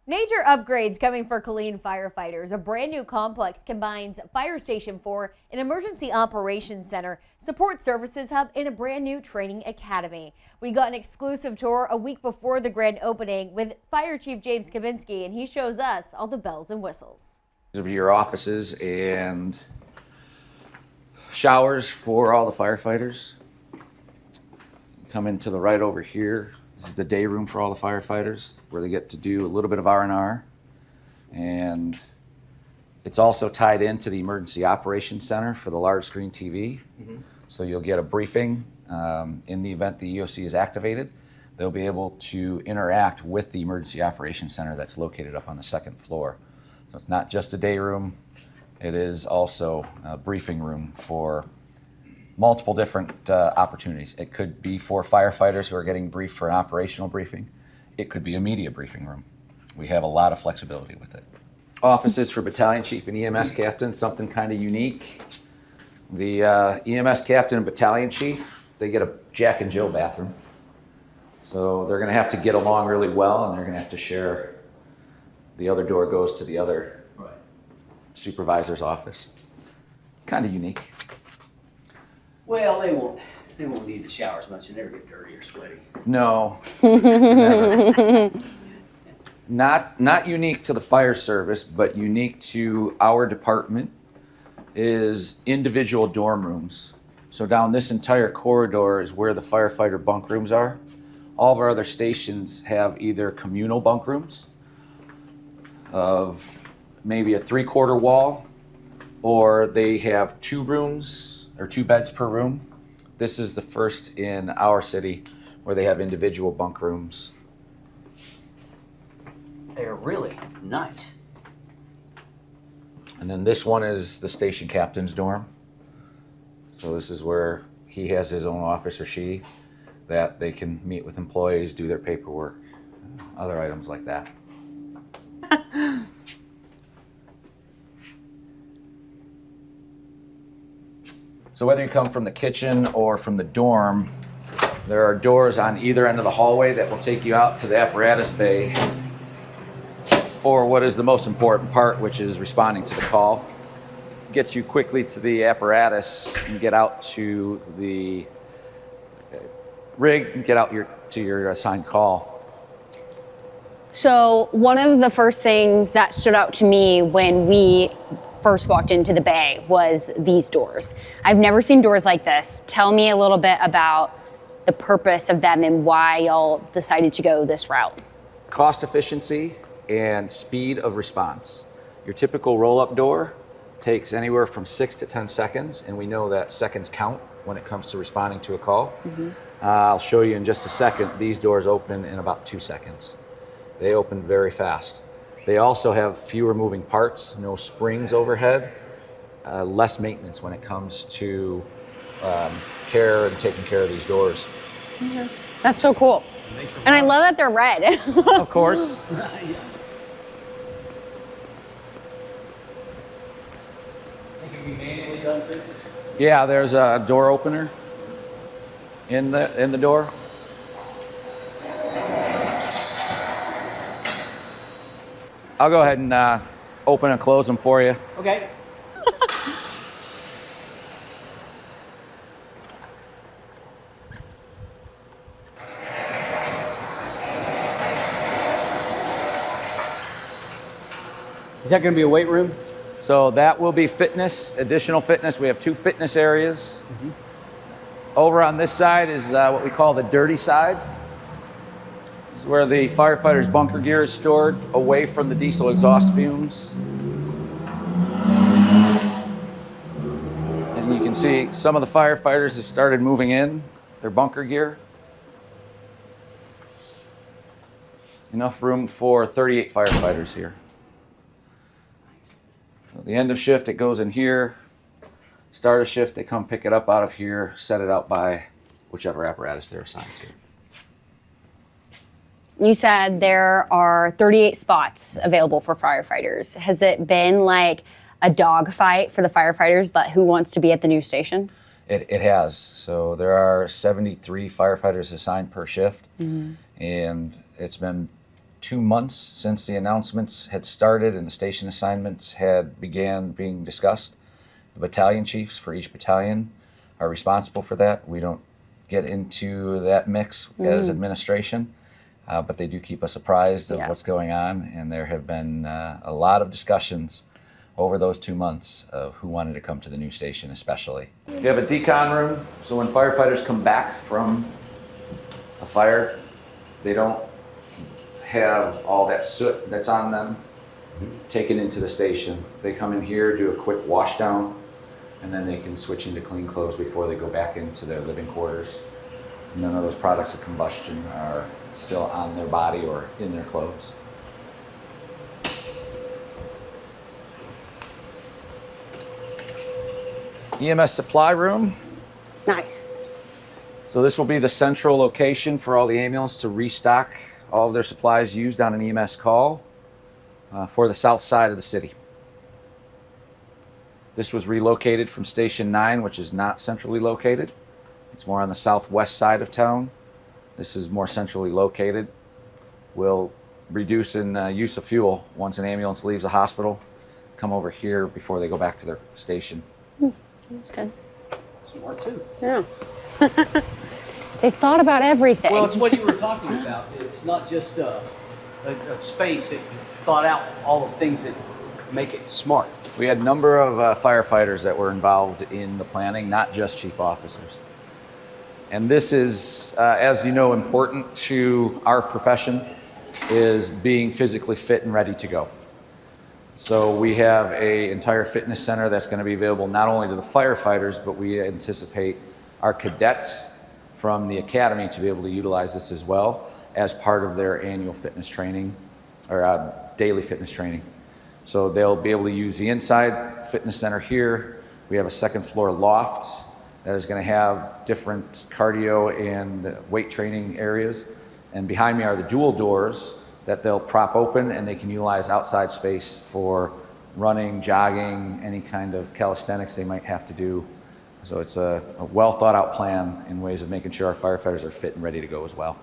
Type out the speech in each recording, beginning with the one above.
Major upgrades coming for Killeen firefighters. A brand new complex combines Fire Station 4, an emergency operations center, support services hub, and a brand new training academy. We got an exclusive tour a week before the grand opening with Fire Chief James Kabinski, and he shows us all the bells and whistles. These will be your offices and showers for all the firefighters. Come into the right over here. This is the day room for all the firefighters, where they get to do a little bit of R&R. And it's also tied into the Emergency Operations Center for the large screen TV. So you'll get a briefing in the event the EOC is activated. They'll be able to interact with the Emergency Operations Center that's located up on the second floor. So it's not just a day room, it is also a briefing room for multiple different opportunities. It could be for firefighters who are getting briefed for an operational briefing. It could be a media briefing room. We have a lot of flexibility with it. Offices for battalion chief and EMS captain, something kind of unique. The EMS captain and battalion chief, they get a Jack and Jill bathroom. So they're gonna have to get along really well, and they're gonna have to share. The other door goes to the other supervisor's office. Kind of unique. Well, they won't need the shower as much. They never get dirty or sweaty. No. Never. Not unique to the fire service, but unique to our department is individual dorm rooms. So down this entire corridor is where the firefighter bunk rooms are. All of our other stations have either communal bunk rooms of maybe a 3/4 wall, or they have 2 rooms or 2 beds per room. This is the first in our city where they have individual bunk rooms. They're really nice. And then this one is the station captain's dorm. So this is where he has his own office, or she, that they can meet with employees, do their paperwork, other items like that. So whether you come from the kitchen or from the dorm, there are doors on either end of the hallway that will take you out to the apparatus bay for what is the most important part, which is responding to the call. Gets you quickly to the apparatus and get out to the rig and get out to your assigned call. So one of the first things that stood out to me when we first walked into the bay was these doors. I've never seen doors like this. Tell me a little bit about the purpose of them and why y'all decided to go this route. Cost efficiency and speed of response. Your typical roll-up door takes anywhere from 6 to 10 seconds, and we know that seconds count when it comes to responding to a call. I'll show you in just a second. These doors open in about 2 seconds. They open very fast. They also have fewer moving parts, no springs overhead, less maintenance when it comes to care and taking care of these doors. That's so cool. And I love that they're red. Of course. Yeah, there's a door opener in the door. I'll go ahead and open and close them for you. Okay. Is that going to be a weight room? So that will be fitness, additional fitness. We have 2 fitness areas. Over on this side is what we call the dirty side. This is where the firefighter's bunker gear is stored, away from the diesel exhaust fumes. And you can see some of the firefighters have started moving in their bunker gear. Enough room for 38 firefighters here. So the end of shift, it goes in here. Start of shift, they come pick it up out of here, set it out by whichever apparatus they're assigned to. You said there are 38 spots available for firefighters. Has it been like a dogfight for the firefighters who wants to be at the new station? It has. So there are 73 firefighters assigned per shift, and it's been 2 months since the announcements had started and the station assignments had began being discussed. The battalion chiefs for each battalion are responsible for that. We don't get into that mix as administration, but they do keep us apprised of what's going on, and there have been a lot of discussions over those 2 months of who wanted to come to the new station especially. You have a decon room, so when firefighters come back from a fire, they don't have all that soot that's on them taken into the station. They come in here, do a quick wash down, and then they can switch into clean clothes before they go back into their living quarters. None of those products of combustion are still on their body or in their clothes. EMS supply room. Nice. So this will be the central location for all the ambulance to restock all of their supplies used on an EMS call for the south side of the city. This was relocated from Station 9, which is not centrally located. It's more on the southwest side of town. This is more centrally located. Will reduce in use of fuel once an ambulance leaves the hospital. Come over here before they go back to their station. That's good. Smart too. Yeah. They thought about everything. Well, it's what you were talking about. It's not just a space. It thought out all the things that make it smart. We had a number of firefighters that were involved in the planning, not just chief officers. And this is, as you know, important to our profession, is being physically fit and ready to go. So we have an entire fitness center that's going to be available not only to the firefighters, but we anticipate our cadets from the academy to be able to utilize this as well as part of their annual fitness training or daily fitness training. So they'll be able to use the inside fitness center here. We have a second floor loft that is going to have different cardio and weight training areas. And behind me are the dual doors that they'll prop open, and they can utilize outside space for running, jogging, any kind of calisthenics they might have to do. So it's a well thought out plan in ways of making sure our firefighters are fit and ready to go as well.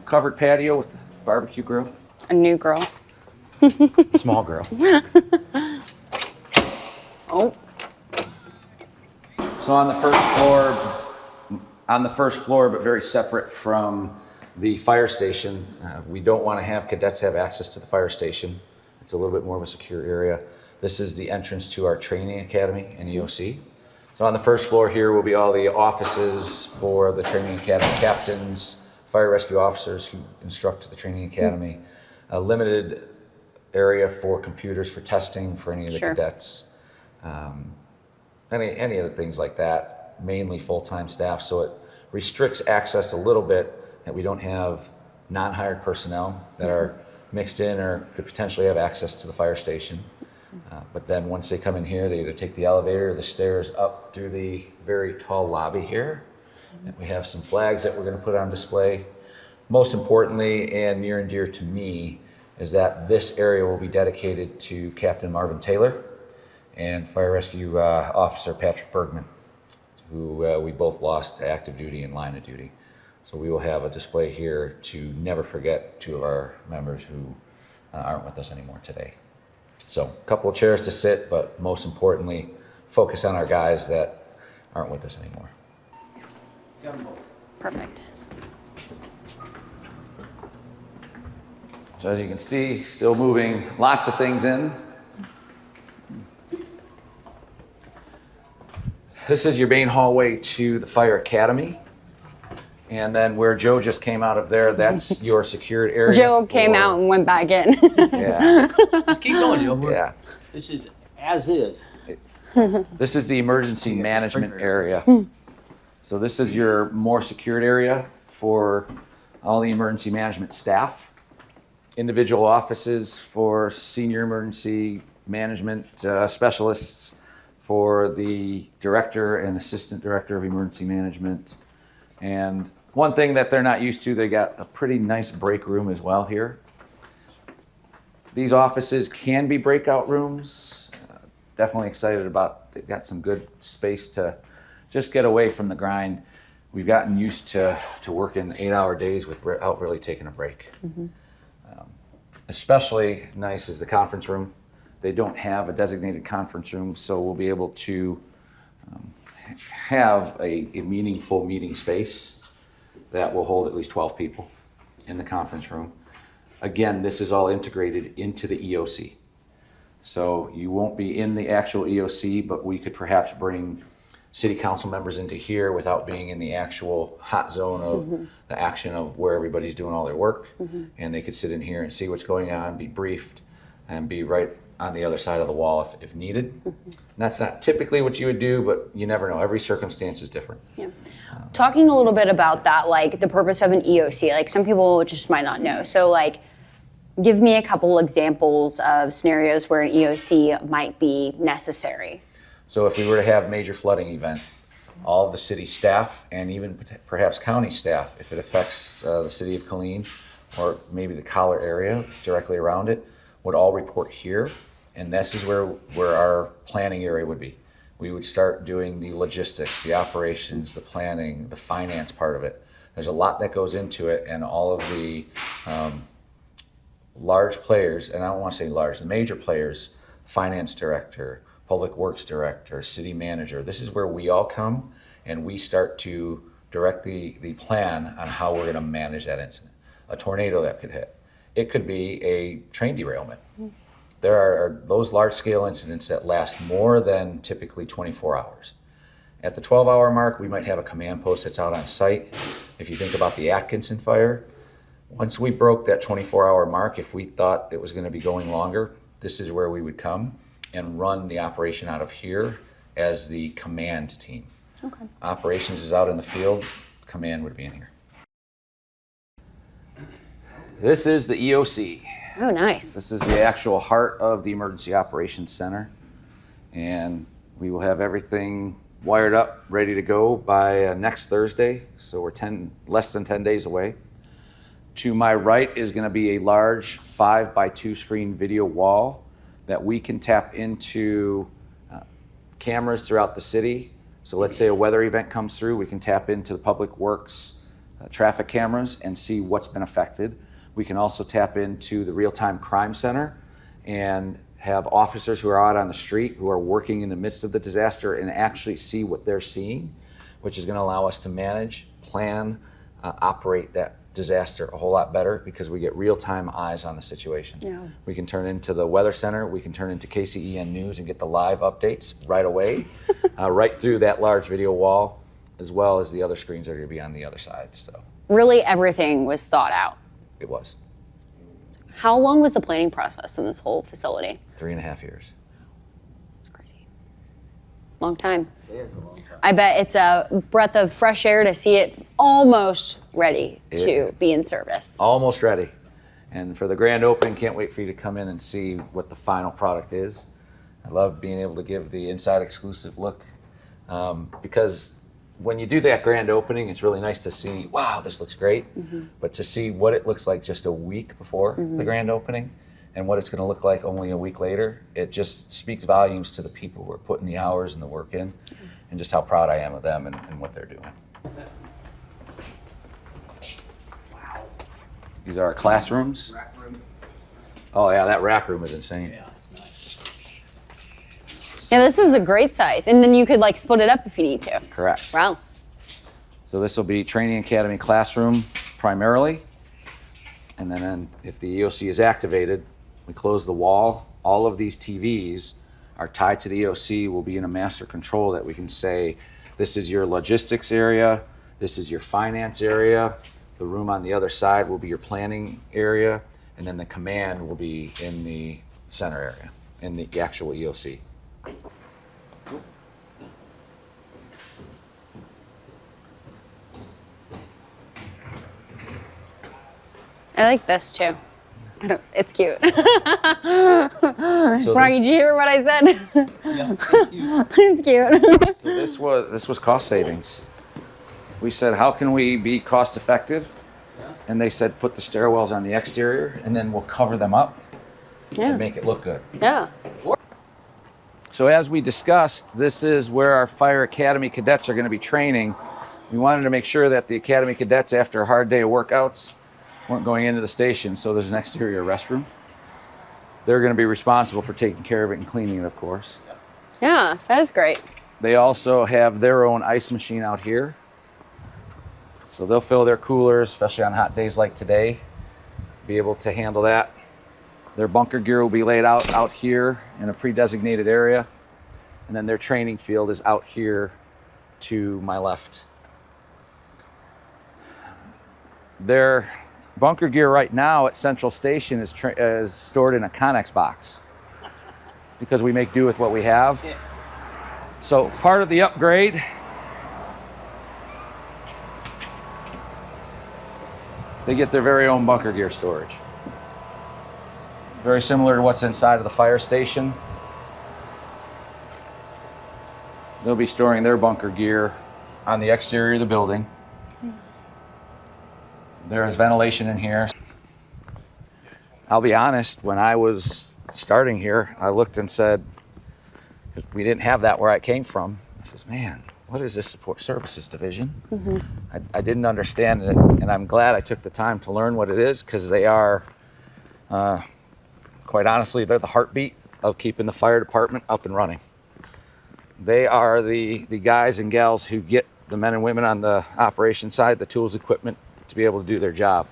Covered patio with barbecue grill. A new girl. Small girl. Oh. So on the first floor, but very separate from the fire station, we don't want to have cadets have access to the fire station. It's a little bit more of a secure area. This is the entrance to our training academy and EOC. So on the first floor here will be all the offices for the training academy captains, fire rescue officers who instruct the training academy, a limited area for computers for testing for any of the cadets, any of the things like that, mainly full-time staff. So it restricts access a little bit, that we don't have non-hired personnel that are mixed in or could potentially have access to the fire station. But then once they come in here, they either take the elevator or the stairs up through the very tall lobby here. And we have some flags that we're going to put on display. Most importantly, and near and dear to me, is that this area will be dedicated to Captain Marvin Taylor and Fire Rescue Officer Patrick Bergman, who we both lost to active duty and line of duty. So we will have a display here to never forget two of our members who aren't with us anymore today. So a couple of chairs to sit, but most importantly, focus on our guys that aren't with us anymore. Perfect. So as you can see, still moving lots of things in. This is your main hallway to the fire academy. And then where Joe just came out of there, that's your secured area. Joe came out and went back in. Yeah. Just keep going, Joe. Yeah. This is as is. This is the emergency management area. So this is your more secured area for all the emergency management staff. Individual offices for senior emergency management specialists, for the director and assistant director of emergency management. And one thing that they're not used to, they got a pretty nice break room as well here. These offices can be breakout rooms. Definitely excited about, they've got some good space to just get away from the grind. We've gotten used to working 8-hour days without really taking a break. Especially nice is the conference room. They don't have a designated conference room, so we'll be able to have a meaningful meeting space that will hold at least 12 people in the conference room. Again, this is all integrated into the EOC. So you won't be in the actual EOC, but we could perhaps bring city council members into here without being in the actual hot zone of the action of where everybody's doing all their work. And they could sit in here and see what's going on, be briefed, and be right on the other side of the wall if needed. And that's not typically what you would do, but you never know. Every circumstance is different. Yeah. Talking a little bit about that, like the purpose of an EOC, like some people just might not know. So like, give me a couple examples of scenarios where an EOC might be necessary. So if we were to have major flooding event, all of the city staff and even perhaps county staff, if it affects the city of Killeen or maybe the Collar area directly around it, would all report here. And this is where our planning area would be. We would start doing the logistics, the operations, the planning, the finance part of it. There's a lot that goes into it, and all of the large players, and I don't want to say large, the major players, finance director, public works director, city manager, this is where we all come and we start to direct the plan on how we're going to manage that incident. A tornado that could hit. It could be a train derailment. There are those large-scale incidents that last more than typically 24 hours. At the 12-hour mark, we might have a command post that's out on site. If you think about the Atkinson fire, once we broke that 24-hour mark, if we thought it was going to be going longer, this is where we would come and run the operation out of here as the command team. Okay. Operations is out in the field, command would be in here. This is the EOC. Oh, nice. This is the actual heart of the Emergency Operations Center. And we will have everything wired up, ready to go by next Thursday. So we're less than 10 days away. To my right is going to be a large 5x2 screen video wall that we can tap into cameras throughout the city. So let's say a weather event comes through, we can tap into the public works traffic cameras and see what's been affected. We can also tap into the real-time crime center and have officers who are out on the street who are working in the midst of the disaster and actually see what they're seeing, which is going to allow us to manage, plan, operate that disaster a whole lot better because we get real-time eyes on the situation. Yeah. We can turn into the weather center, we can turn into KCEN News and get the live updates right away, right through that large video wall, as well as the other screens that are going to be on the other side. So Really everything was thought out. it was How long was the planning process in this whole facility? 3.5 years. It's crazy. Long time. It is a long time. I bet it's a breath of fresh air to see it almost ready It to is. be in service. Almost ready. And for the grand opening, can't wait for you to come in and see what the final product is. I love being able to give the inside exclusive look because when you do that grand opening, it's really nice to see, wow, this looks great. But to see what it looks like just a week before the grand opening and what it's going to look like only a week later, it just speaks volumes to the people who are putting the hours and the work in and just how proud I am of them and what they're doing. These are our classrooms. Rack room. Oh yeah, that rack room is insane. Yeah, it's nice. Yeah, this is a great size. And then you could like split it up if you need to. Correct. Wow. So this will be Training Academy classroom primarily. And then if the EOC is activated, we close the wall. All of these TVs are tied to the EOC, will be in a master control that we can say, this is your logistics area, this is your finance area, the room on the other side will be your planning area, and then the command will be in the center area, in the actual EOC. I like this too. It's cute. So Right, did you hear what I said? Yeah, thank you. It's cute. So this was cost savings. We said, how can we be cost effective? Yeah. And they said, put the stairwells on the exterior and then we'll cover them up Yeah. and make it look good. Yeah. So as we discussed, this is where our Fire Academy cadets are going to be training. We wanted to make sure that the Academy cadets, after a hard day of workouts, weren't going into the station, so there's an exterior restroom. They're going to be responsible for taking care of it and cleaning it, of course. Yeah, that is great. They also have their own ice machine out here. So they'll fill their coolers, especially on hot days like today, be able to handle that. Their bunker gear will be laid out here in a pre-designated area. And then their training field is out here to my left. Their bunker gear right now at Central Station is stored in a Connex box because we make do with what we have. Yeah. So part of the upgrade they get their very own bunker gear storage. Very similar to what's inside of the fire station. They'll be storing their bunker gear on the exterior of the building. There is ventilation in here. I'll be honest, when I was starting here, I looked and said, because we didn't have that where I came from, I says, man, what is this support services division? I didn't understand it, and I'm glad I took the time to learn what it is, because they are, quite honestly, they're the heartbeat of keeping the fire department up and running. They are the guys and gals who get the men and women on the operations side the tools, equipment to be able to do their job.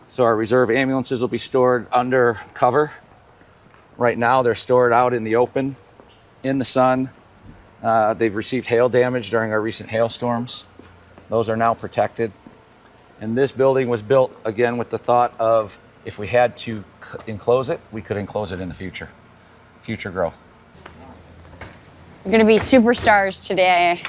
So our reserve ambulances will be stored under cover. Right now they're stored out in the open, in the sun. They've received hail damage during our recent hailstorms. Those are now protected. And this building was built again with the thought of if we had to enclose it, we could enclose it in the future growth. You're gonna be superstars today.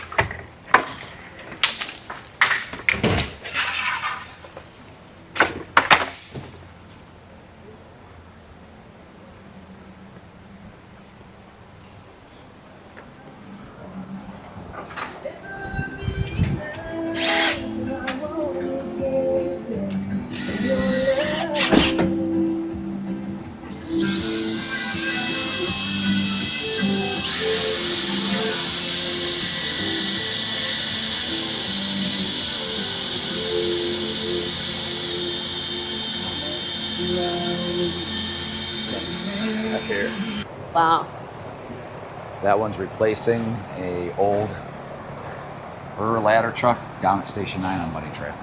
Here. Wow. That one's replacing a old ladder truck down at Station 9 on Buddy Trail.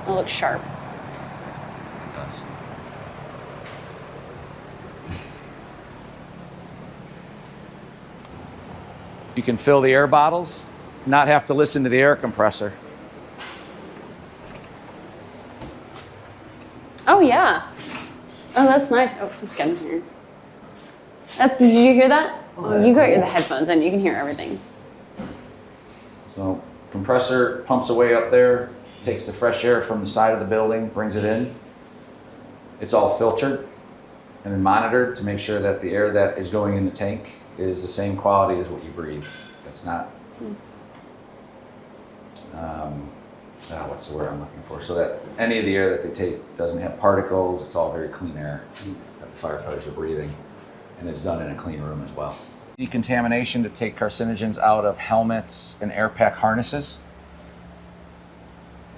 It looks sharp. It does. You can fill the air bottles, not have to listen to the air compressor. Oh yeah. Oh, that's nice. Oh, let's get in here. Did you hear that? Oh, you got the headphones in. You can hear everything. So compressor pumps away up there, takes the fresh air from the side of the building, brings it in. It's all filtered and then monitored to make sure that the air that is going in the tank is the same quality as what you breathe. It's not, what's the word I'm looking for? So that any of the air that they take doesn't have particles. It's all very clean air that the firefighters are breathing. And it's done in a clean room as well. Decontamination to take carcinogens out of helmets and air pack harnesses.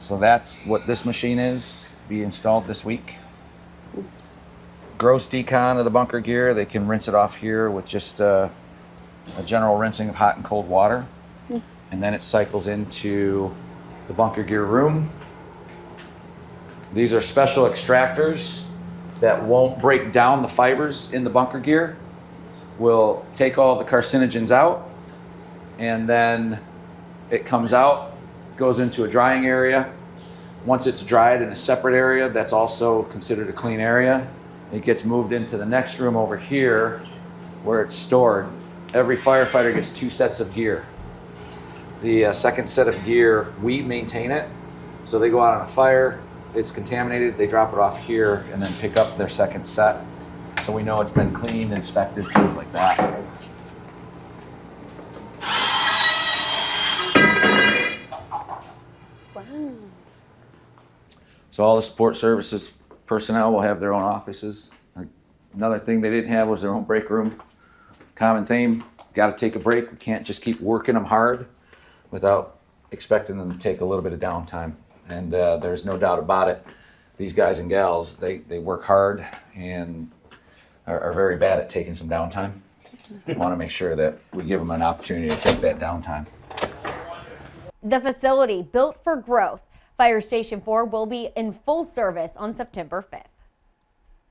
So that's what this machine is, be installed this week. Gross decon of the bunker gear, they can rinse it off here with just a general rinsing of hot and cold water. And then it cycles into the bunker gear room. These are special extractors that won't break down the fibers in the bunker gear. We'll take all the carcinogens out, and then it comes out, goes into a drying area. Once it's dried in a separate area, that's also considered a clean area. It gets moved into the next room over here where it's stored. Every firefighter gets 2 sets of gear. The second set of gear, we maintain it. So they go out on a fire, it's contaminated, they drop it off here and then pick up their second set. So we know it's been cleaned, inspected, things like that. Wow. So all the support services personnel will have their own offices. Another thing they didn't have was their own break room. Common theme, got to take a break. We can't just keep working them hard without expecting them to take a little bit of downtime. And there's no doubt about it. These guys and gals, they work hard and are very bad at taking some downtime. I want to make sure that we give them an opportunity to take that downtime. The facility, built for growth, Fire Station 4 will be in full service on September 5th.